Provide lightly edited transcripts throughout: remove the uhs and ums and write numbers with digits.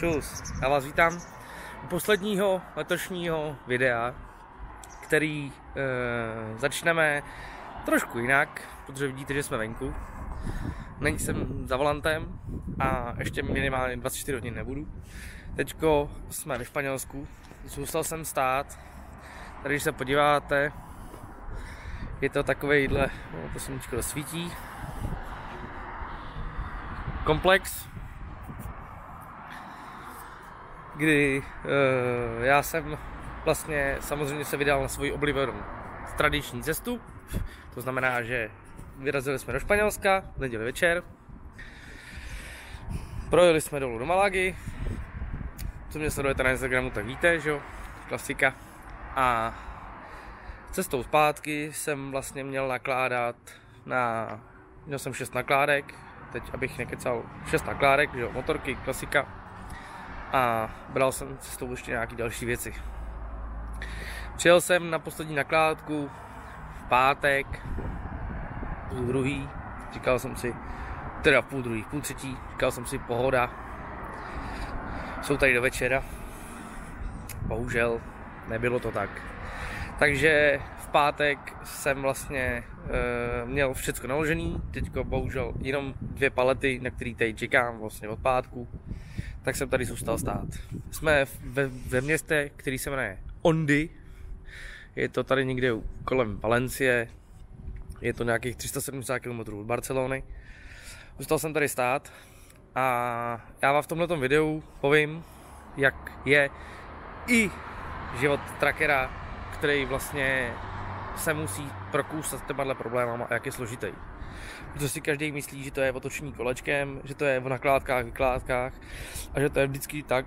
Čus, já vás vítám u posledního letošního videa, který začneme trošku jinak, protože vidíte, že jsme venku. Není jsem za volantem a ještě minimálně 24 hodin nebudu. Teďko jsme ve Španělsku, zůstal jsem stát. Tady, když se podíváte, je to takovejhle, to sluníčko svítí, komplex, kdy já jsem vlastně samozřejmě se vydal na svoji oblíbenou tradiční cestu. To znamená, že vyrazili jsme do Španělska v neděli večer, projeli jsme dolů do Malagy, co mě sledujete na Instagramu, tak víte, že jo, klasika. A cestou zpátky jsem vlastně měl nakládat měl jsem 6 nakládek, teď abych nekecal, 6 nakládek, že jo, motorky, klasika. A bral jsem cestou ještě nějaké další věci. Přijel jsem na poslední nakládku v pátek, půl druhý, říkal jsem si, teda půl druhý, půl třetí, říkal jsem si pohoda, jsou tady do večera, bohužel nebylo to tak. Takže v pátek jsem vlastně měl všechno naložený, teďko bohužel jenom 2 palety, na který tady čekám vlastně od pátku, tak jsem tady zůstal stát. Jsme ve městě, který se jmenuje Ondy, je to tady někde kolem Valencie, je to nějakých 370 km od Barcelony. Zůstal jsem tady stát a já vám v tomhletom videu povím, jak je i život trackera, který vlastně se musí prokousat s těmahle problémama a jak je složitý. Protože si každý myslí, že to je o točení kolečkem, že to je o nakládkách, vykládkách a že to je vždycky tak,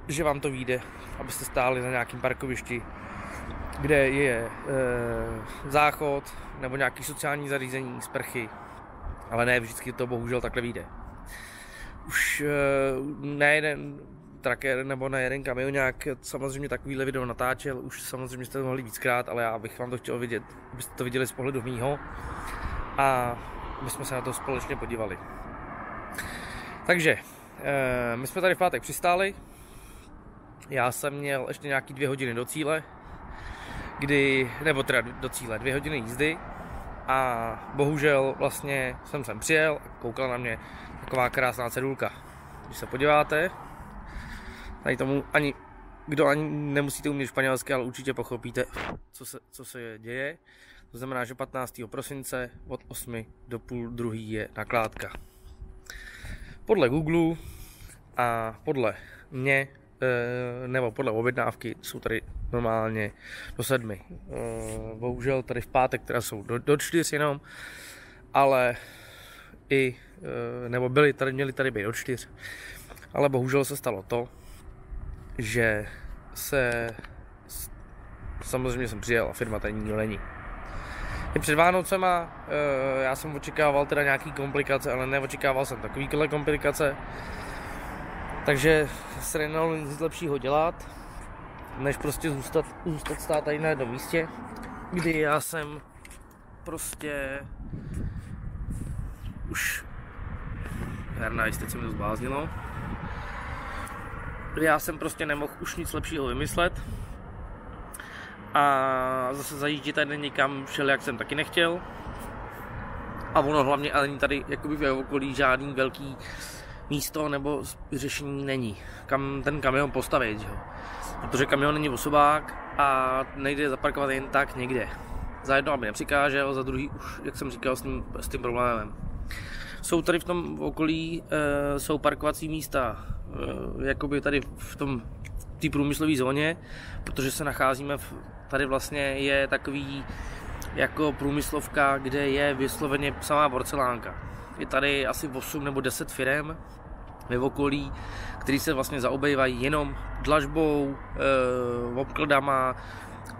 že vám to vyjde, abyste stáli na nějakém parkovišti, kde je záchod nebo nějaký sociální zařízení, sprchy, ale ne vždycky to bohužel takhle vyjde. Už nejeden tracker nebo na jeden kamionák samozřejmě takovýhle video natáčel, už samozřejmě jste to mohli víckrát, ale já bych vám to chtěl vidět, abyste to viděli z pohledu mýho a my jsme se na to společně podívali. Takže my jsme tady v pátek přistáli, já jsem měl ještě nějaký 2 hodiny do cíle, do cíle 2 hodiny jízdy a bohužel vlastně jsem sem přijel a koukala na mě taková krásná cedulka. Když se podíváte, tady tomu ani nemusíte umět španělsky, ale určitě pochopíte, co se děje. To znamená, že 15. prosince od 8 do půl druhý je nakládka. Podle Google a podle mě, nebo podle objednávky, jsou tady normálně do 7. Bohužel tady v pátek teda jsou do 4 jenom, ale měli tady být do 4. Ale bohužel se stalo to, že samozřejmě jsem přijel a firma tady nikdo není. I před Vánocema já jsem očekával teda nějaký komplikace, ale neočekával jsem takovýhle komplikace. Takže se nedalo nic lepšího dělat, než prostě zůstat stát tady na jednom místě, kdy já jsem prostě už teď se mi to zbláznilo. Já jsem prostě nemohl už nic lepšího vymyslet a zase zajíždět tady někam všelijak jsem taky nechtěl a ono hlavně ani tady jakoby v okolí žádný velký místo nebo řešení není, kam ten kamion postavit, jo? Protože kamion není osobák a nejde zaparkovat jen tak někde. Za jedno, aby nepřikážel, za druhý už, jak jsem říkal, s tím problémem. Jsou tady v tom okolí jsou parkovací místa, jakoby tady v té průmyslové zóně, protože se nacházíme tady vlastně je takový jako průmyslovka, kde je vysloveně samá porcelánka. Je tady asi 8 nebo 10 firem ve okolí, který se vlastně zaobývají jenom dlažbou, obkladama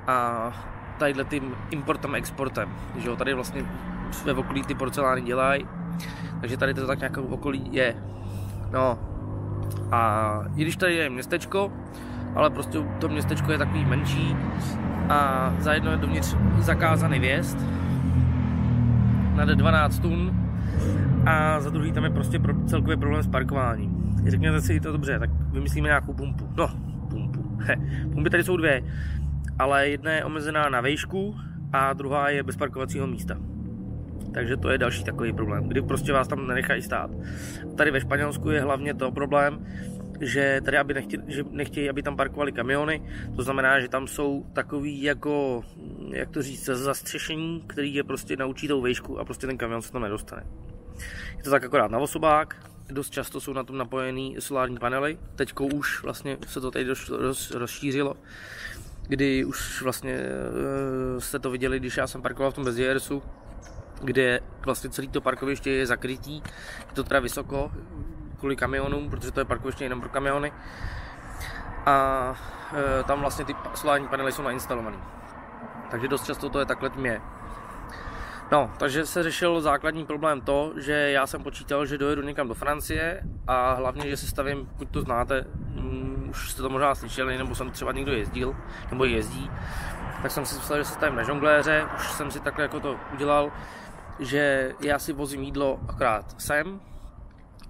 a tadyhle tím importem, exportem. Že jo, tady vlastně ve okolí ty porcelány dělají, takže tady to tak nějak v okolí je. No a i když tady je městečko, ale prostě to městečko je takový menší a za jedno je dovnitř zakázaný vjezd nad 12 tun a za druhý tam je prostě celkově problém s parkováním. Řekněte si to dobře, tak vymyslíme nějakou pumpu. No, pumpu. Pumpy tady jsou dvě, ale jedna je omezená na výšku a druhá je bez parkovacího místa. Takže to je další takový problém, kdy prostě vás tam nenechají stát. Tady ve Španělsku je hlavně to problém, že tady nechtějí, aby tam parkovali kamiony. To znamená, že tam jsou takový jako, jak to říct, zastřešení, který je prostě na určitou výšku a prostě ten kamion se tam nedostane. Je to tak akorát na osobák, dost často jsou na tom napojený solární panely. Teďko už vlastně se to tady rozšířilo, kdy už vlastně jste to viděli, když já jsem parkoval v tom Bezdějersu, kde vlastně celé to parkoviště je zakrytý, je to teda vysoko kvůli kamionům, protože to je parkoviště jenom pro kamiony a tam vlastně ty solární panely jsou nainstalované. Takže dost často to je takhle tmě. No, takže se řešil základní problém to, že já jsem počítal, že dojedu někam do Francie a hlavně, že se stavím, pokud to znáte, už jste to možná slyšeli, nebo jsem třeba někdo jezdil, nebo jezdí, tak jsem si myslel, že se stavím na žongléře, už jsem si takhle jako to udělal, že já si vozím jídlo akorát sem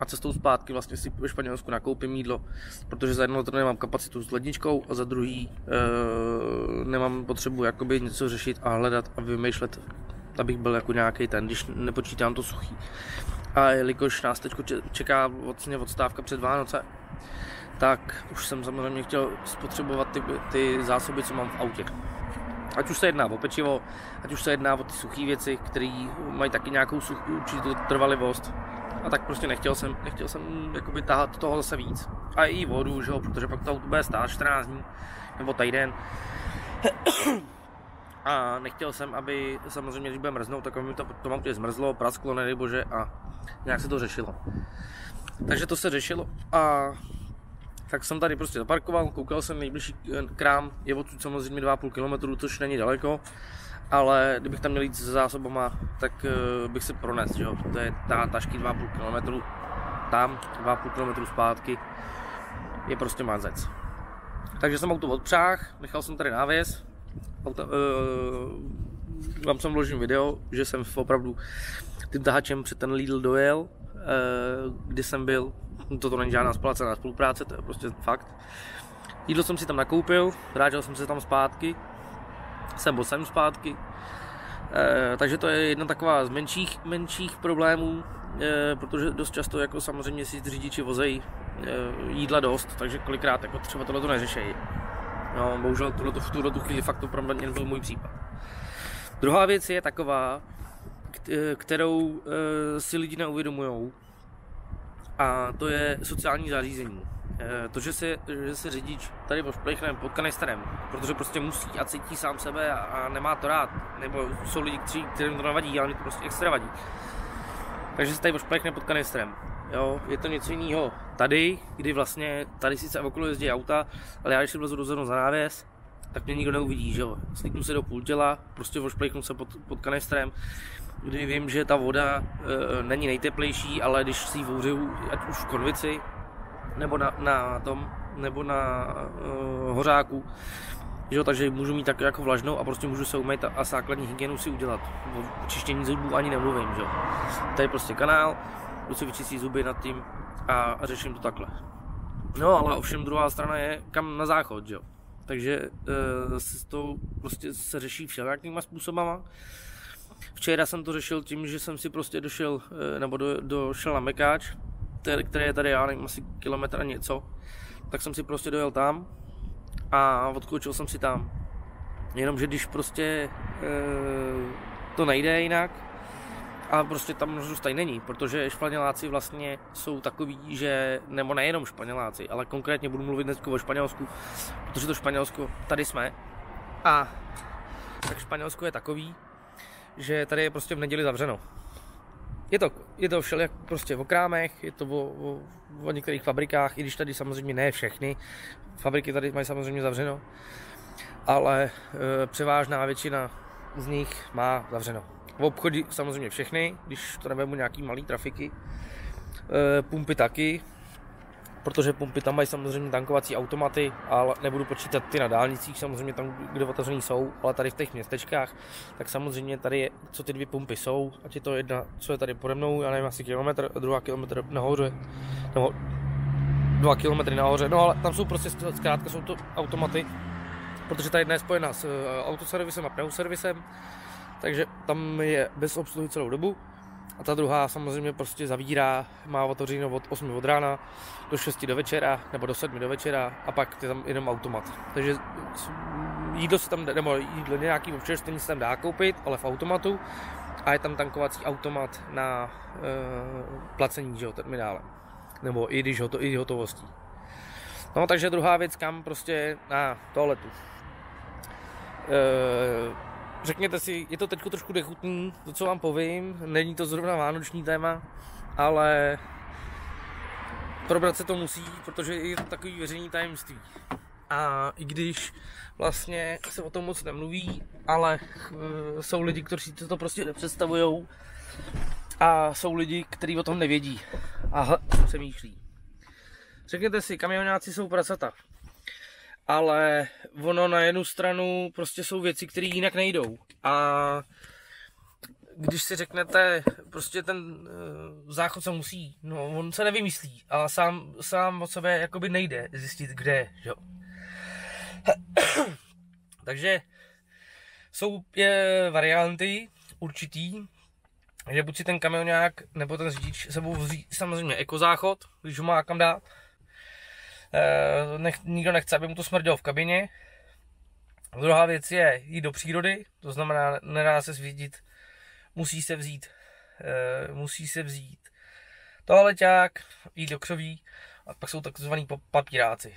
a cestou zpátky vlastně si ve Španělsku nakoupím jídlo, protože za jedno to nemám kapacitu s ledničkou a za druhý nemám potřebu jakoby něco řešit a hledat a vymýšlet, abych byl jako nějaký ten, když nepočítám to suchý. A jelikož nás teď čeká odstávka před Vánoce, tak už jsem samozřejmě chtěl spotřebovat ty zásoby, co mám v autě. Ať už se jedná o pečivo, ať už se jedná o ty suché věci, které mají taky nějakou určitou trvalivost. A tak prostě nechtěl jsem jakoby tahat toho zase víc. A i vodu, že jo, protože pak to auto bude stát 14 dní nebo týden. A nechtěl jsem, aby samozřejmě, když bude mrznout, tak mi to auto zmrzlo, prasklo, nedej bože, a nějak se to řešilo. Takže to se řešilo a tak jsem tady prostě zaparkoval, koukal jsem, nejbližší krám je odsud samozřejmě 2,5 km, což není daleko, ale kdybych tam měl jít se zásobama, tak bych se pronesl, že jo, to je tašky 2,5 km, tam 2,5 km zpátky, je prostě mazec. Takže jsem auto odpřáhl, nechal jsem tady návěs, vám jsem vložím video, že jsem opravdu tím tahačem před ten Lidl dojel, kdy jsem byl. Toto není žádná splacená spolupráce, to je prostě fakt. Jídlo jsem si tam nakoupil, vrátil jsem se tam zpátky, sem zpátky. Takže to je jedna taková z menších problémů, protože dost často jako samozřejmě si řidiči vozejí jídla dost, takže kolikrát jako třeba tohle to neřešejí. No, bohužel v tuto chvíli fakt to pro mě byl můj případ. Druhá věc je taková, kterou si lidi neuvědomujou, a to je sociální zařízení. To, že se řidič tady pošplechne pod kanistrem, protože prostě musí a cítí sám sebe a nemá to rád, nebo jsou lidi, kterým to nevadí, ale mě to prostě extra vadí. Takže se tady pošplechne pod kanistrem. Jo, je to něco jiného tady, kdy vlastně tady sice okolo jezdí auta, ale já když si vlezu dozornu za návěs, tak mě nikdo neuvidí, že jo. Slíknu se do půl těla, prostě pošplechnu se pod kanistrem, kdy vím, že ta voda není nejteplejší, ale když si ji vouřiju, ať už v konvici, nebo nebo na hořáku, že, takže můžu mít tak jako vlažnou a prostě můžu se umýt a základní hygienu si udělat. O čištění zubů ani nemluvím, že. Tady prostě kanál, jdu si vyčistí zuby nad tím a řeším to takhle. No ale ovšem druhá strana je kam na záchod, že. Takže to prostě se řeší všelijakýma způsobama. Včera jsem to řešil tím, že jsem si prostě došel na Mekáč, který je tady, já nevím, asi kilometr a něco, tak jsem si prostě dojel tam a odskočil jsem si tam. Jenomže když prostě to nejde jinak a prostě tam možnost tady není, protože Španěláci vlastně jsou takový, že, nebo nejenom Španěláci, ale konkrétně budu mluvit dnes o Španělsku, protože to Španělsko, tady jsme a tak Španělsko je takový, že tady je prostě v neděli zavřeno. Je to všelijak prostě o krámech, je to o některých fabrikách, i když tady samozřejmě ne všechny fabriky tady mají samozřejmě zavřeno, ale převážná většina z nich má zavřeno. V obchodě samozřejmě všechny, když to nevezmu nějaký malý trafiky, pumpy taky, protože pumpy tam mají samozřejmě tankovací automaty, ale nebudu počítat ty na dálnicích, samozřejmě tam, kde otevřený jsou, ale tady v těch městečkách, tak samozřejmě tady je, co ty dvě pumpy jsou, ať je to jedna, co je tady pode mnou, já nevím, asi kilometr, a druhá kilometr nahoře, nebo 2 kilometry nahoře, no ale tam jsou prostě zkrátka jsou to automaty, protože ta jedna je spojená s autoservisem a pneuservisem, takže tam je bez obsluhy celou dobu. A ta druhá samozřejmě prostě zavírá, má otevřeno od 8 od rána do 6 do večera, nebo do 7 do večera a pak je tam jenom automat. Takže jídlo se tam, nebo jídlo nějaký občerstvení se tam dá koupit, ale v automatu a je tam tankovací automat na placení, že jo, terminálem. Nebo i když i hotovostí. No takže druhá věc, kam prostě na toaletu. Řekněte si, je to teď trošku nechutný, to co vám povím, není to zrovna vánoční téma, ale probrat se to musí, protože je to takový veřejný tajemství. A i když vlastně se o tom moc nemluví, ale jsou lidi, kteří si to prostě nepředstavujou a jsou lidi, kteří o tom nevědí a přemýšlí. Řekněte si, kamionáci jsou prasata. Ale ono na jednu stranu prostě jsou věci, které jinak nejdou. A když si řeknete, prostě ten záchod se musí, no on se nevymyslí, ale sám od sebe jakoby nejde zjistit, kde je, jo. Takže jsou varianty určitý, že buď si ten kamionák nebo ten řidič sebou vzí samozřejmě ekozáchod, když ho má kam dát. Nikdo nechce, aby mu to smrdělo v kabině. Druhá věc je jít do přírody, to znamená, nedá se svítit, musí se vzít toaleťák, jít do křoví a pak jsou takzvaný papíráci.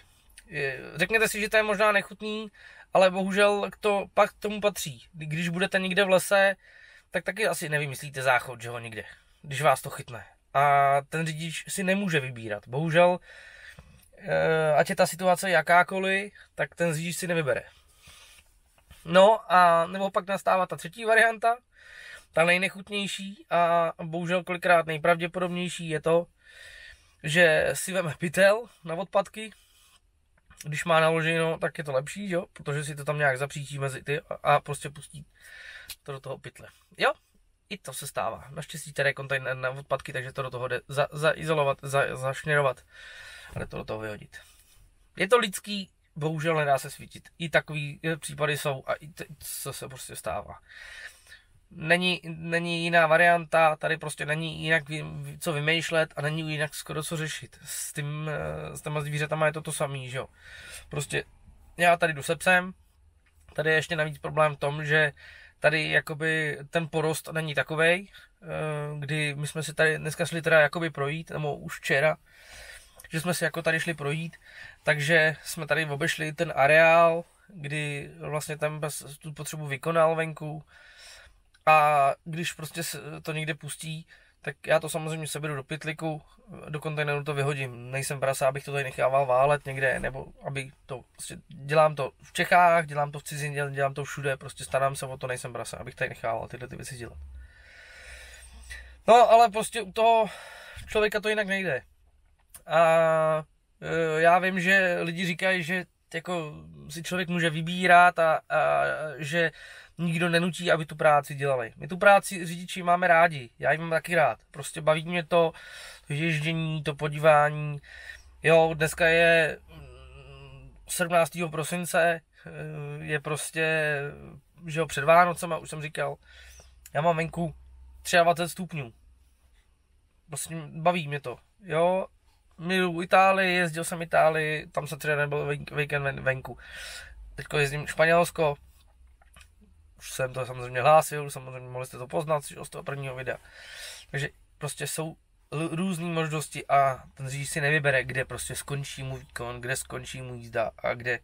Řekněte si, že to je možná nechutný, ale bohužel to pak tomu patří. Když budete někde v lese, tak taky asi nevymyslíte záchod, že ho někde, když vás to chytne. A ten řidič si nemůže vybírat. Bohužel, ať je ta situace jakákoliv, tak ten řidič si nevybere. No a nebo pak nastává ta třetí varianta, ta nejnechutnější a bohužel kolikrát nejpravděpodobnější je to, že si veme pytel na odpadky. Když má naloženo, tak je to lepší, jo? Protože si to tam nějak zapřítí mezi ty a prostě pustí to do toho pytle. Jo, i to se stává. Naštěstí tady je kontejner na odpadky, takže to do toho jde zaizolovat, zašněrovat a jde to do toho vyhodit. Je to lidský, bohužel nedá se svítit. I takový případy jsou a i co se prostě stává. Není jiná varianta, tady prostě není jinak co vymýšlet a není jinak skoro co řešit. S těma zvířatama je to samý, že jo. Prostě já tady jdu se psem, tady je ještě navíc problém v tom, že tady jakoby ten porost není takovej, kdy my jsme si tady dneska šli teda jakoby projít, nebo už včera, že jsme si jako tady šli projít, takže jsme tady obešli ten areál, kdy vlastně tam tu potřebu vykonal venku. A když prostě to někde pustí, tak já to samozřejmě seberu do pytliku, do kontejneru to vyhodím. Nejsem prasa, abych to tady nechával válet někde, nebo aby to, prostě dělám to v Čechách, dělám to v cizině, dělám to všude, prostě starám se o to, nejsem prasa, abych tady nechával tyhle ty věci dělat. No, ale prostě u toho člověka to jinak nejde. A já vím, že lidi říkají, že jako si člověk může vybírat a že nikdo nenutí, aby tu práci dělali. My tu práci řidiči máme rádi, já ji mám taky rád. Prostě baví mě to ježdění, to podívání. Jo, dneska je 17. prosince, je prostě, že jo, před Vánocema, už jsem říkal, já mám venku 23 stupňů. Prostě baví mě to, jo. Miluji Itálii, jezdil jsem Itálii, tam se třeba nebyl víkend venku. Teďko jezdím Španělsko, už jsem to samozřejmě hlásil, samozřejmě mohli jste to poznat z toho prvního videa. Takže prostě jsou různé možnosti a ten řidič si nevybere, kde prostě skončí mu výkon, kde skončí mu jízda a kde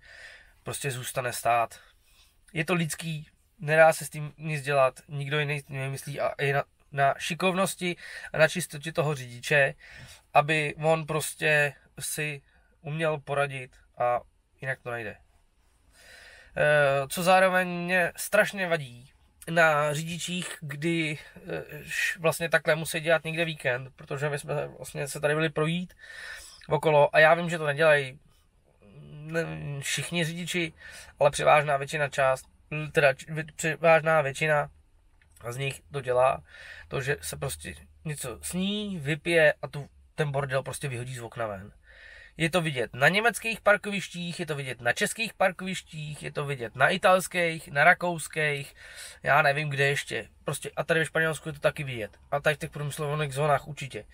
prostě zůstane stát. Je to lidský, nedá se s tím nic dělat, nikdo jiný nemyslí a je na šikovnosti a na čistotě toho řidiče, aby on prostě si uměl poradit a jinak to nejde. Co zároveň mě strašně vadí na řidičích, kdy vlastně takhle musí dělat někde víkend, protože my jsme vlastně se tady byli projít okolo a já vím, že to nedělají všichni řidiči, ale převážná většina z nich to dělá, to, že se prostě něco sní, vypije a ten bordel prostě vyhodí z okna ven. Je to vidět na německých parkovištích, je to vidět na českých parkovištích, je to vidět na italských, na rakouských, já nevím kde ještě. Prostě a tady ve Španělsku je to taky vidět. A tady v těch průmyslových zónách určitě.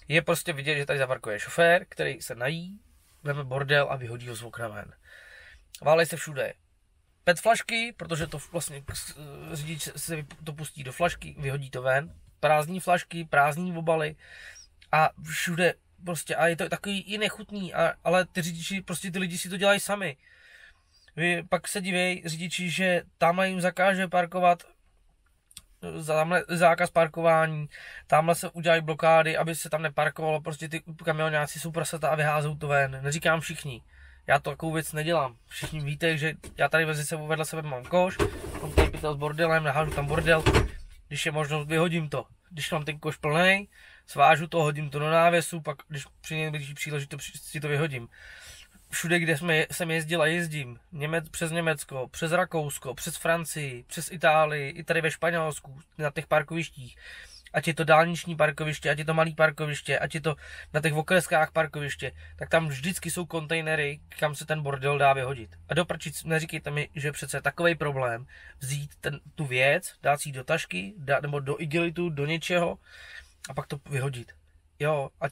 Je prostě vidět, že tady zaparkuje šofér, který se nají, veme bordel a vyhodí ho z okna ven. Válej se všude. PET flašky, protože to vlastně řidič se to pustí do flašky, vyhodí to ven. Prázdní flašky, prázdní obaly a všude prostě, a je to takový i nechutný, ale ty řidiči, prostě ty lidi si to dělají sami. Pak se divějí řidiči, že tamhle jim zakáže parkovat, tamhle zákaz parkování, tamhle se udělají blokády, aby se tam neparkovalo, prostě ty kamionáci jsou prasata a vyházou to ven. Neříkám všichni, já to takovou věc nedělám. Všichni víte, že já tady vedle sebe mám koš, mám tady pytel s bordelem, nahážu tam bordel, když je možnost, vyhodím to. Když mám ten koš plnej, svážu to, hodím to do návěsu, pak když při nejbližší příležitosti to vyhodím. Všude, kde jsem jezdil a jezdím, přes Německo, přes Rakousko, přes Francii, přes Itálii, i tady ve Španělsku, na těch parkovištích, ať je to dálniční parkoviště, ať je to malý parkoviště, ať je to na těch okreskách parkoviště, tak tam vždycky jsou kontejnery, kam se ten bordel dá vyhodit. A doprčic, neříkejte mi, že přece takovej problém vzít tu věc, dát si ji do tašky, nebo do igelitu, do něčeho a pak to vyhodit. Jo, a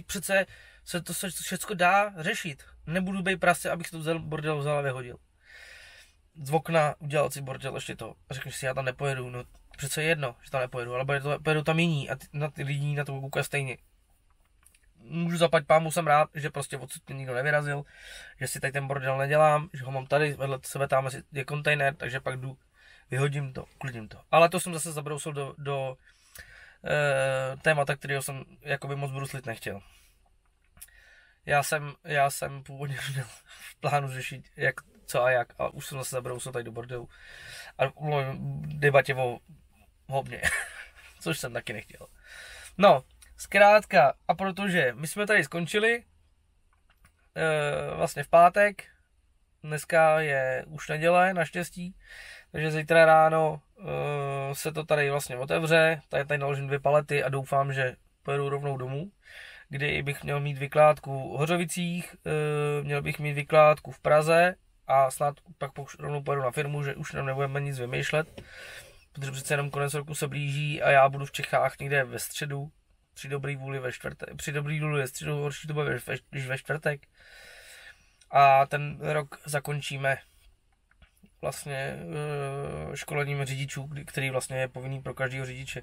přece se to všechno dá řešit. Nebudu být prase, abych to bordel vzal a vyhodil. Z okna udělal si bordel ještě to. A řekneš si, já tam nepojedu, no přece je jedno, že tam nepojedu, ale pojedu tam jiní a na ty lidi na to koukají stejně. Můžu zaplať pámu, jsem rád, že prostě odsud mě nikdo nevyrazil, že si tady ten bordel nedělám, že ho mám tady, vedle sebe tam je kontejner, takže pak jdu, vyhodím to, uklidím to. Ale to jsem zase zabrousil do témata, kterého jsem jakoby moc bruslit nechtěl. Já jsem původně měl v plánu řešit jak, co a jak, a už jsem zase zabrousil tady do bordelu. A mluvím debatě o hobně, což jsem taky nechtěl. No, zkrátka, a protože my jsme tady skončili vlastně v pátek, dneska je už neděle, naštěstí, takže zítra ráno se to tady vlastně otevře, tady naložím 2 palety a doufám, že pojedu rovnou domů, kdy bych měl mít vykládku v Hořovicích, měl bych mít vykládku v Praze a snad pak rovnou pojedu na firmu, že už nám nebudeme nic vymýšlet, protože přece jenom konec roku se blíží a já budu v Čechách někde ve středu, při dobrý vůli ve středu, horší to bude ve čtvrtek. A ten rok zakončíme vlastně školením řidičů, který vlastně je povinný pro každého řidiče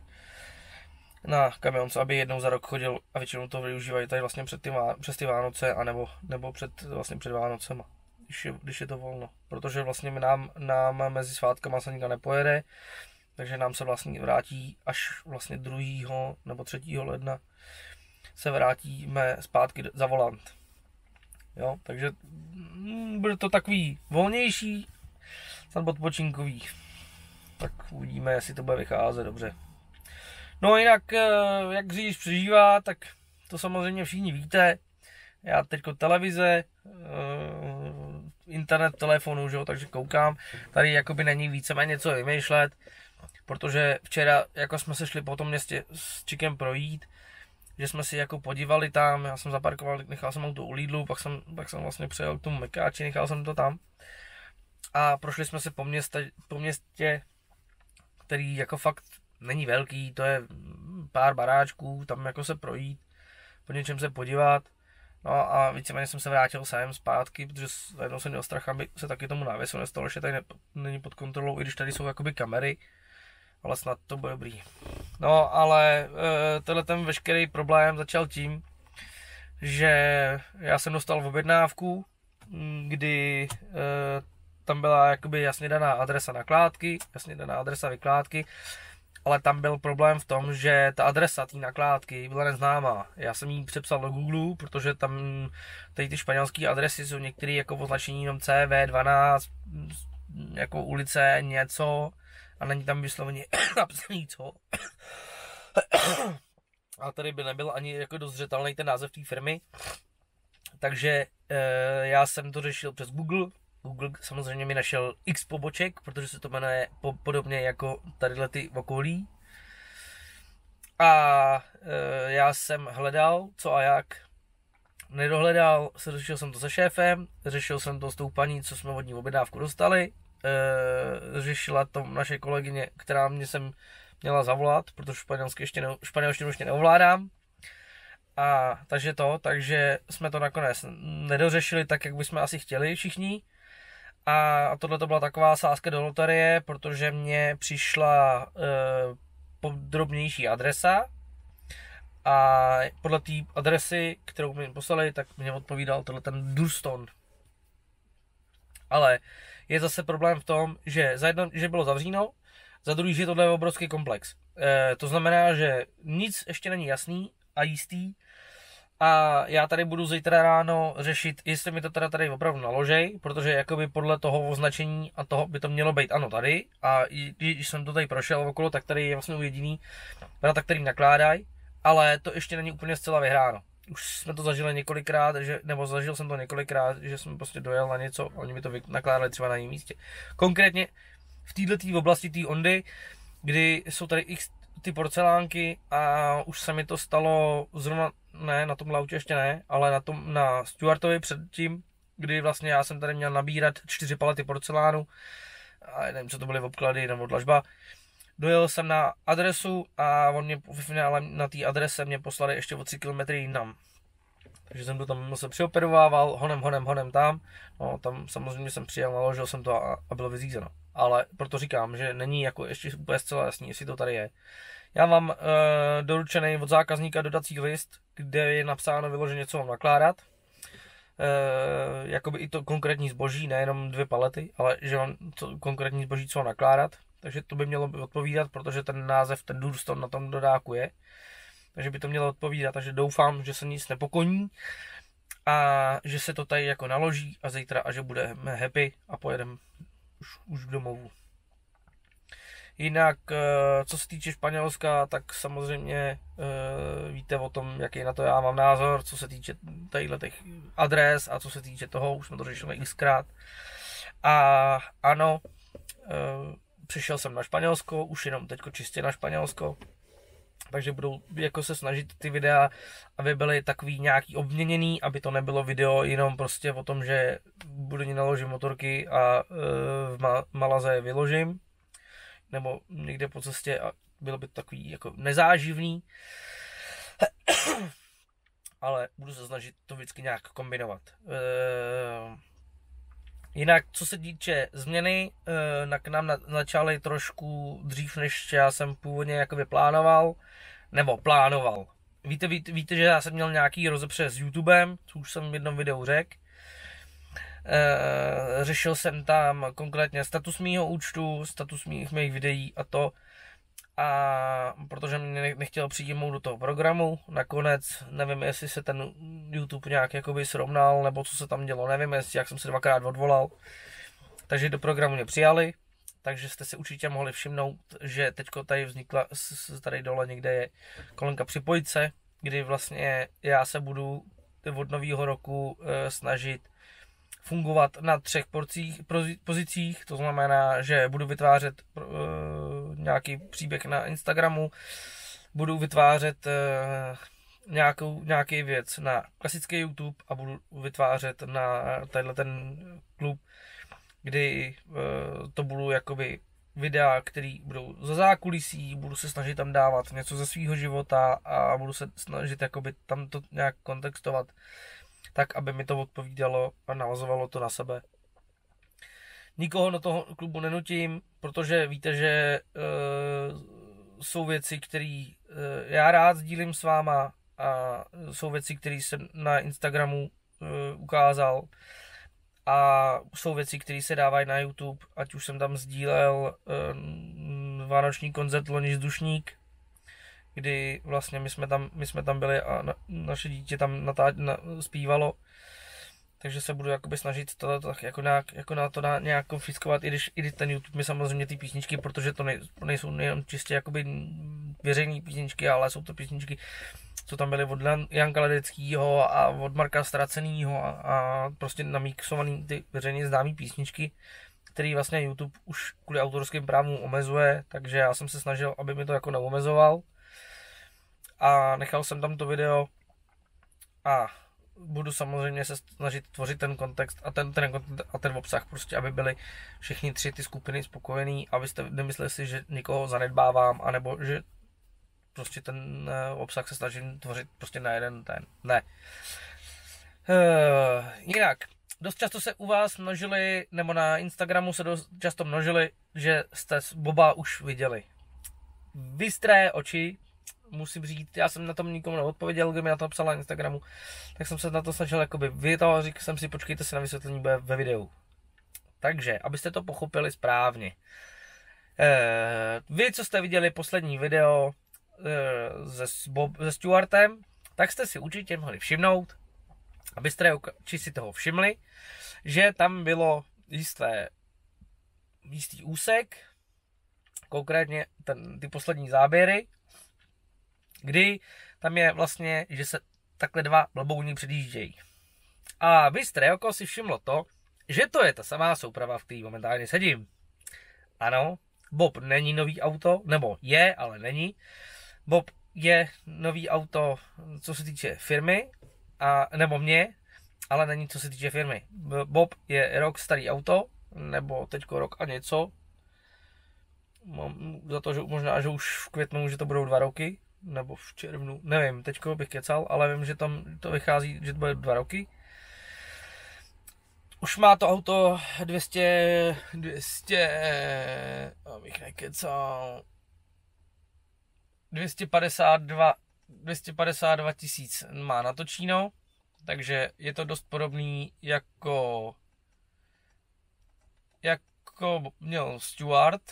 na kamionce, aby jednou za rok chodil a většinou to využívají tady vlastně přes ty Vánoce, anebo před Vánocema, když je to volno. Protože vlastně nám mezi svátkama se nikdo nepojede, takže nám se vlastně vrátí až vlastně 2. nebo 3. ledna se vrátíme zpátky za volant. Jo, takže bude to takový volnější, snad odpočinkový. Tak uvidíme, jestli to bude vycházet dobře. No jinak, jak řidič přežívá, tak to samozřejmě všichni víte. Já teďko televize, internet, telefonu, že jo, takže koukám. Tady jakoby není víceméně co vymýšlet, protože včera jako jsme se šli po tom městě s Čikem projít, že jsme si jako podívali tam, já jsem zaparkoval, nechal jsem auto u Lidlu, pak jsem vlastně přejel k tomu Mekáči, nechal jsem to tam. A prošli jsme se po městě, který jako fakt není velký, to je pár baráčků, tam jako se projít, po něčem se podívat. No a víceméně jsem se vrátil sem zpátky, protože jednou jsem měl strach, aby se taky tomu návěsu nestalo, že tady není pod kontrolou, i když tady jsou jakoby kamery, ale snad to bude dobrý. No ale tenhle ten veškerý problém začal tím, že já jsem dostal objednávku, kdy tam byla jakoby jasně daná adresa nakládky, jasně daná adresa vykládky, ale tam byl problém v tom, že ta adresa té nakládky byla neznámá. Já jsem ji přepsal do Google, protože tam tady ty španělské adresy jsou některé jako označení jenom CV12, jako ulice, něco, a není tam vysloveně napsaný co. A tady by nebyl ani jako dost zřetelný ten název té firmy. Takže já jsem to řešil přes Google. Google samozřejmě mi našel x poboček, protože se to jmenuje podobně jako tadyhle ty okolí. A já jsem hledal co a jak. nedohledal, řešil jsem to se šéfem, řešil jsem to s tou paní, co jsme od ní objednávku dostali, řešila to naše kolegyně, která mě sem měla zavolat, protože španělštinu ještě neovládám. A takže jsme to nakonec nedořešili tak, jak bychom asi chtěli všichni. A tohle to byla taková sázka do loterie, protože mě přišla podrobnější adresa a podle té adresy, kterou mi poslali, tak mě odpovídal tenhle ten Durston. Ale je zase problém v tom, že za jedno, že bylo zavříno, za druhý, že tohle je obrovský komplex. To znamená, že nic ještě není jasný a jistý. A já tady budu zítra ráno řešit, jestli mi to teda tady opravdu naložej, protože jakoby podle toho označení a toho by to mělo být ano tady. A když jsem to tady prošel okolo, tak tady je vlastně jediný brata, který nakládají, ale to ještě není úplně zcela vyhráno. Už jsme to zažili několikrát, zažil jsem to několikrát, že jsem prostě dojel na něco a oni mi to nakládali třeba na jiném místě. Konkrétně v této oblasti té Ondy, kdy jsou tady x ty porcelánky a už se mi to stalo zrovna, ne, na tom autě ještě ne, ale na Stuartovi předtím, kdy vlastně já jsem tady měl nabírat 4 palety porcelánu a nevím, co to byly obklady nebo dlažba. Dojel jsem na adresu a on mě v finále na té adrese mě poslali ještě o 3 km jinam. Takže jsem to tam se přioperovával, honem tam. No, tam samozřejmě jsem přijel, naložil jsem to a bylo vyřízeno. Ale proto říkám, že není jako ještě úplně zcela jasný, jestli to tady je. Já mám doručený od zákazníka dodací list, kde je napsáno vyloženě, co mám nakládat. Jakoby i to konkrétní zboží, nejenom 2 palety, ale že mám to konkrétní zboží, co mám nakládat. Takže to by mělo odpovídat, protože ten název, ten Durston na tom dodáku je. Takže by to mělo odpovídat, takže doufám, že se nic nepokoní a že se to tady jako naloží a zítra a že budeme happy a pojedeme už k domovu. Jinak, co se týče Španělska, tak samozřejmě víte o tom, jaký na to já mám názor, co se týče těch adres a co se týče toho, už jsme to řešili xkrát. A ano, přišel jsem na Španělsko, už jenom teďko čistě na Španělsko. Takže budou jako se snažit ty videa, aby byly takový nějaký obměněný, aby to nebylo video jenom prostě o tom, že budu naložit motorky a v Malaze je vyložím. Nebo někde po cestě a bylo by to takový jako nezáživný. Ale budu se snažit to vždycky nějak kombinovat. Jinak, co se týče změny, k nám začaly trošku dřív, než já jsem původně jakoby plánoval. Víte, že já jsem měl nějaký rozepřes s YouTubem, co už jsem v jednom videu řekl. Řešil jsem tam konkrétně status mýho účtu, status mých videí a to. A protože mě nechtěl přijmout do toho programu, nakonec nevím, jestli se ten YouTube nějak jakoby srovnal, nebo co se tam dělo, nevím, jak jsem se 2krát odvolal. Takže do programu mě přijali, takže jste si určitě mohli všimnout, že teďko tady vznikla, tady dole někde je kolonka připojit se, kdy vlastně já se budu od nového roku snažit fungovat na 3 pozicích, to znamená, že budu vytvářet nějaký příběh na Instagramu, budu vytvářet nějaký věc na klasický YouTube a budu vytvářet na ten klub, kdy to budou jakoby videa, které budou za zákulisí, budu se snažit tam dávat něco ze svého života a budu se snažit jakoby tam to nějak kontextovat, tak, aby mi to odpovídalo a navazovalo to na sebe. Nikoho do toho klubu nenutím, protože víte, že jsou věci, které já rád sdílím s váma a jsou věci, které jsem na Instagramu ukázal a jsou věci, které se dávají na YouTube, ať už jsem tam sdílel vánoční koncert Loni Vzdušník, kdy vlastně my jsme tam byli a naše dítě tam zpívalo, takže se budu jakoby snažit to tak jako na to nějak konfiskovat, i když ten YouTube mi samozřejmě ty písničky, protože to nejsou nejen čistě jakoby veřejné písničky, ale jsou to písničky, co tam byly od Janka Ledeckýho a od Marka Ztracenýho a prostě namixovaný ty veřejně známé písničky, který vlastně YouTube už kvůli autorským právům omezuje, takže já jsem se snažil, aby mi to jako neomezoval. A nechal jsem tam to video a budu samozřejmě se snažit tvořit ten kontext a ten obsah, prostě, aby byly všechny 3 ty skupiny spokojený, abyste nemysleli si, že někoho zanedbávám, anebo že prostě ten obsah se snažím tvořit prostě na jeden ten. Ne. Jinak, dost často se u vás množili, nebo na Instagramu se dost často množili, že jste Boba už viděli. Vystré oči, musím říct, já jsem na tom nikomu neodpověděl, kdo mi na to psal na Instagramu, tak jsem se na to snažil jakoby vyjít, říkal jsem si, počkejte se na vysvětlení, bude ve videu. Takže, abyste to pochopili správně. Vy, co jste viděli poslední video se Stuartem, tak jste si určitě mohli všimnout, abyste si toho všimli, že tam bylo jistý úsek, konkrétně ty poslední záběry, kdy tam je vlastně, že se takhle 2 blbouni předjíždějí. A bystré oko si všimlo to, že to je ta samá souprava, v které momentálně sedím. Ano, Bob není nový auto, nebo je, ale není. Bob je nový auto, co se týče firmy, nebo mě, ale není co se týče firmy. Bob je rok starý auto, nebo teďko rok a něco. Mám za to, že možná, že už v květnu, že to budou 2 roky, nebo v červnu, nevím, teďko bych kecal, ale vím, že tam to vychází, že to bude 2 roky. Už má to auto abych nekecal, 252 tisíc má na Točíno, takže je to dost podobný jako měl Stuart.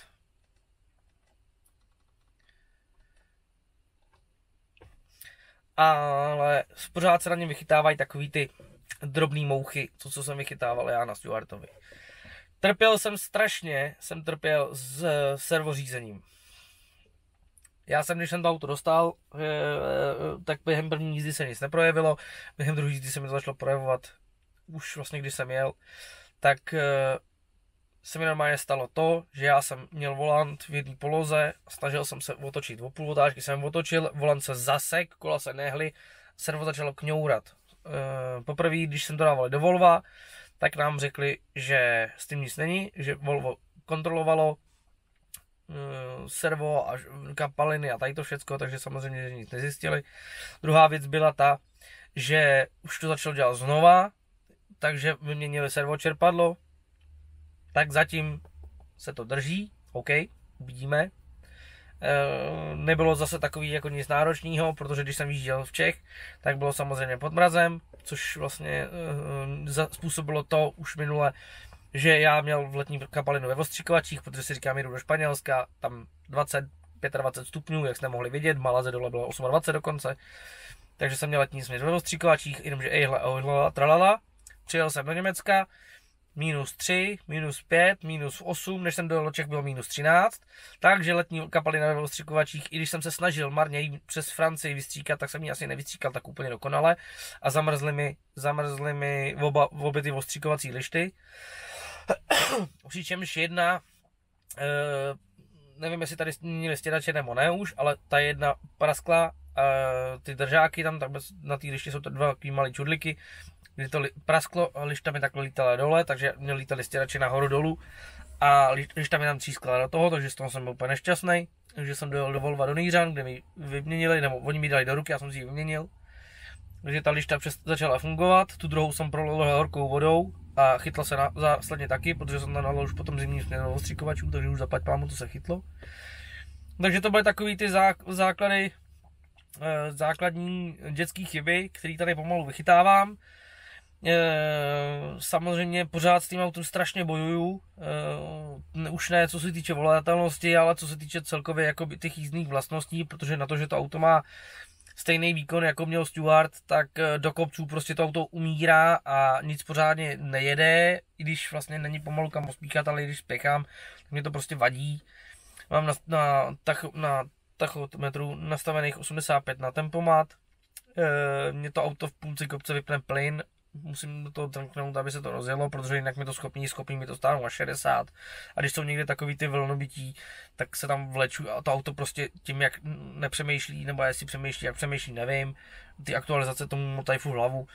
Ale pořád se na něm vychytávají takový ty drobný mouchy, co jsem vychytával já na Stuartovi. Jsem trpěl s servořízením. Já jsem, když jsem to auto dostal, tak během první jízdy se nic neprojevilo, během druhé jízdy se mi to začalo projevovat, už vlastně když jsem jel, tak se mi normálně stalo to, že já jsem měl volant v jedné poloze, snažil jsem se otočit o půl otáčky, jsem otočil, volant se zasek, kola se nehly, servo začalo kňourat. Poprvé, když jsem to dával do Volva, tak nám řekli, že s tím nic není, že Volvo kontrolovalo servo a kapaliny a tady to všecko, takže samozřejmě nic nezjistili. Druhá věc byla ta, že už to začalo dělat znova, takže vyměnili servočerpadlo, tak zatím se to drží, OK, uvidíme. Nebylo zase takový jako nic náročného, protože když jsem jížděl v Čech, tak bylo samozřejmě pod mrazem, což vlastně způsobilo to už minule, že já měl v letní kapalinu ve ostřikovačích, protože si říkám, jdu do Španělska, tam 25 stupňů, jak jsme mohli vidět, v Malaze dole bylo 28 dokonce, takže jsem měl letní směs ve ostřikovačích, jenomže ejhle, tralala, přijel jsem do Německa, -3, -5, -8, než jsem dojel do Čech, bylo -13, takže letní kapalina ve ostřikovačích, i když jsem se snažil marně jít přes Francii vystříkat, tak jsem ji asi nevystříkal tak úplně dokonale a zamrzly mi obě ty ostřikovací lišty. Přičemž jedna, nevím, jestli tady měli stědače nebo ne už, ale ta jedna praskla, ty držáky tam, tak na té liště jsou to 2 malé čudliky, kdy to prasklo, lišta mi takhle lítala dole, takže mě lítaly stědače nahoru dolů a lišta mi tam třískla do toho, takže z toho jsem byl úplně nešťastný, takže jsem dojel do Volva do Nýřan, kde mi vyměnili, nebo oni mi dali do ruky, já jsem si ji vyměnil. Takže ta lišta začala fungovat, tu druhou jsem prolil horkou vodou a chytla se následně taky, protože jsem tam nalil už potom zimní směr do ostřikovačů, takže už zaplať pámu to se chytlo. Takže to byly takový ty základní dětské chyby, které tady pomalu vychytávám. Samozřejmě pořád s tím autem strašně bojuju, už ne co se týče volatelnosti, ale co se týče celkově jakoby těch jízdních vlastností, protože na to, že to auto má stejný výkon, jako měl Stuart, tak do kopců prostě to auto umírá a nic pořádně nejede, i když vlastně není pomalu kam pospíchat, ale když spěchám, tak mě to prostě vadí. Mám na tachometru nastavených 85 na tempomat, mě to auto v půlce kopce vypne plyn, musím do toho trnknout, aby se to rozjelo, protože jinak mi to schopný mi to stáhnou až 60. A když jsou někde takový ty vlnobytí, tak se tam vleču a to auto prostě tím, jak nepřemýšlí, nebo jestli přemýšlí, jak přemýšlí, nevím. Ty aktualizace tomu motají v hlavu.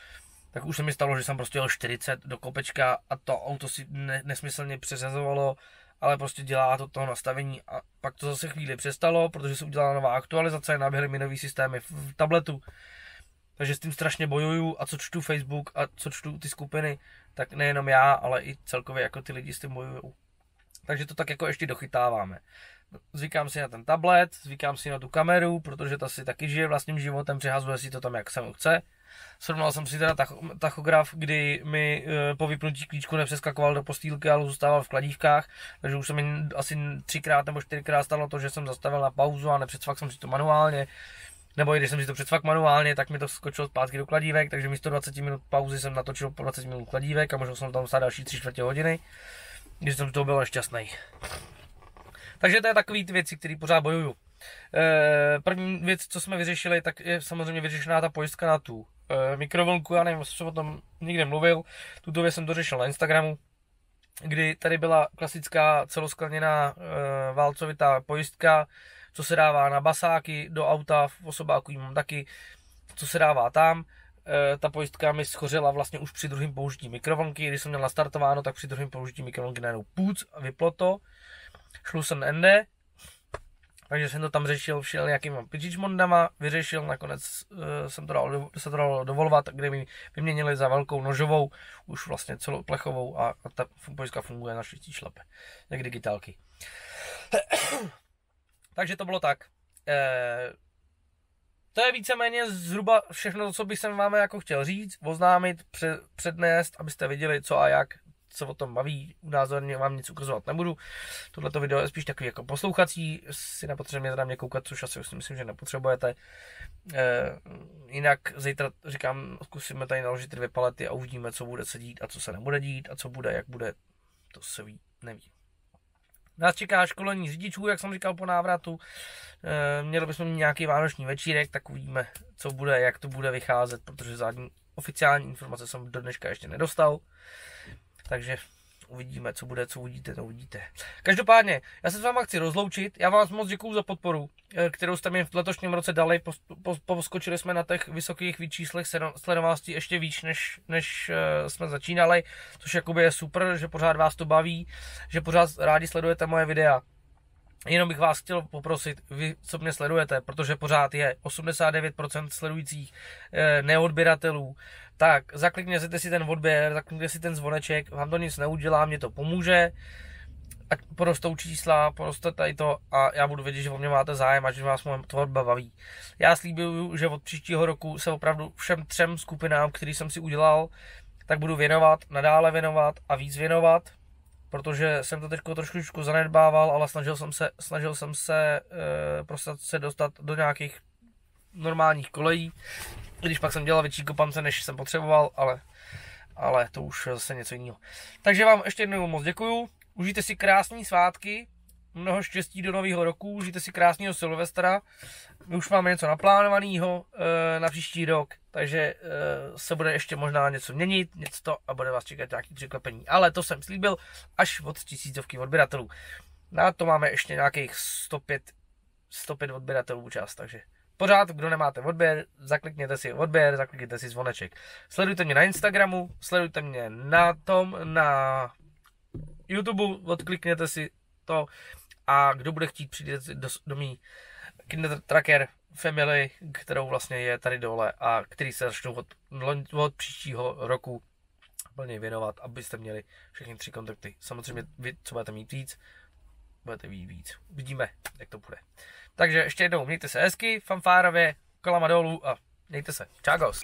tak už se mi stalo, že jsem prostě jel 40 do kopečka a to auto si nesmyslně přeřazovalo, ale prostě dělá to toho nastavení a pak to zase chvíli přestalo, protože se udělala nová aktualizace, naběhly mi nový systémy v tabletu, takže s tím strašně bojuju a co čtu Facebook a co čtu ty skupiny, tak nejenom já, ale i celkově jako ty lidi s tím bojujou. Takže to tak jako ještě dochytáváme. Zvykám si na ten tablet, zvykám si na tu kameru, protože ta si taky žije vlastním životem, přehazuje si to tam, jak se mu chce. Srovnal jsem si teda tachograf, kdy mi po vypnutí klíčku nepřeskakoval do postýlky, ale zůstával v kladívkách, takže už se mi asi 3x nebo 4x stalo to, že jsem zastavil na pauzu a nepředsvak jsem si to manuálně. Nebo i když jsem si to předsvak manuálně, tak mi to skočilo zpátky do kladívek, takže místo 20 minut pauzy jsem natočil po 20 minut kladívek a možná jsem tam stát další 3/4 hodiny, když jsem z toho byl nešťastný. Takže to je takový ty věci, které pořád bojuju. První věc, co jsme vyřešili, tak je samozřejmě vyřešená ta pojistka na tu mikrovlnku. Já nevím, jestli jsem o tom někde mluvil. Tuto věc jsem dořešil na Instagramu, kdy tady byla klasická celoskleněná válcovitá pojistka, co se dává na basáky do auta, v osobáku ji mám taky, co se dává tam. Ta pojistka mi schořela vlastně už při druhém použití mikrovlnky. Když jsem měl nastartováno, tak při druhém použití mikrovlnky najednou půc a vyplo to. Šlu jsem ende, takže jsem to tam řešil nějakýma pičičmondama, vyřešil, nakonec jsem to dal dovolovat, kde mi vyměnili za velkou nožovou, už vlastně celoplechovou a ta pojistka funguje na 6 šlape, jak digitálky. Takže to bylo tak. To je víceméně zhruba všechno, co bych jsem vám jako chtěl říct, oznámit, přednést, abyste viděli co a jak, co o tom baví, názorně vám nic ukazovat nebudu. Tohleto video je spíš takový jako poslouchací, si nepotřebujete na mě koukat, což asi si myslím, že nepotřebujete. Jinak zítra říkám, zkusíme tady naložit 2 palety a uvidíme, co bude se dít a co se nebude dít a co bude, jak bude, to se ví, neví. Nás čeká školení řidičů, jak jsem říkal po návratu. Měli bychom mít nějaký vánoční večírek, tak uvidíme, co bude, jak to bude vycházet, protože žádný oficiální informace jsem do dneška ještě nedostal. Takže uvidíme, co bude, co uvidíte, to uvidíte. Každopádně, já se s váma chci rozloučit. Já vám moc děkuju za podporu, kterou jste mi v letošním roce dali. Poskočili jsme na těch vysokých číslech sledovanosti ještě víc, než jsme začínali, což jakoby je super, že pořád vás to baví, že pořád rádi sledujete moje videa. Jenom bych vás chtěl poprosit, vy, co mě sledujete, protože pořád je 89% sledujících neodběratelů, tak zaklikněte si ten odběr, zaklikněte si ten zvoneček, vám to nic neudělá, mě to pomůže, ať porostou čísla, poroste tady to a já budu vědět, že o mě máte zájem a že vás moje tvorba baví. Já slíbuju, že od příštího roku se opravdu všem 3 skupinám, který jsem si udělal, tak budu věnovat, nadále věnovat a víc věnovat, protože jsem to teď trošku zanedbával, ale snažil jsem se prostě se dostat do nějakých normálních kolejí, když pak jsem dělal větší kopance, než jsem potřeboval, ale to už je zase něco jiného. Takže vám ještě jednou moc děkuju, užijte si krásný svátky, mnoho štěstí do nového roku, užijte si krásného Silvestra, my už máme něco naplánovaného na příští rok, takže se bude ještě možná něco měnit, něco to a bude vás čekat nějaký překvapení, ale to jsem slíbil až od 1000 odběratelů. Na to máme ještě nějakých 105 odběratelů čas, takže pořád, kdo nemáte odběr, zaklikněte si odběr, zaklikněte si zvoneček. Sledujte mě na Instagramu, sledujte mě na YouTube, odklikněte si to a kdo bude chtít přijít do mý Kinder Tracker Family, kterou vlastně je tady dole a který se začnou od příštího roku plně věnovat, abyste měli všechny 3 kontakty. Samozřejmě vy, co budete mít víc, budete mít víc. Uvidíme, jak to bude. Takže ještě jednou, mějte se hezky, fanfárově, kolama dolů a mějte se. Čágos.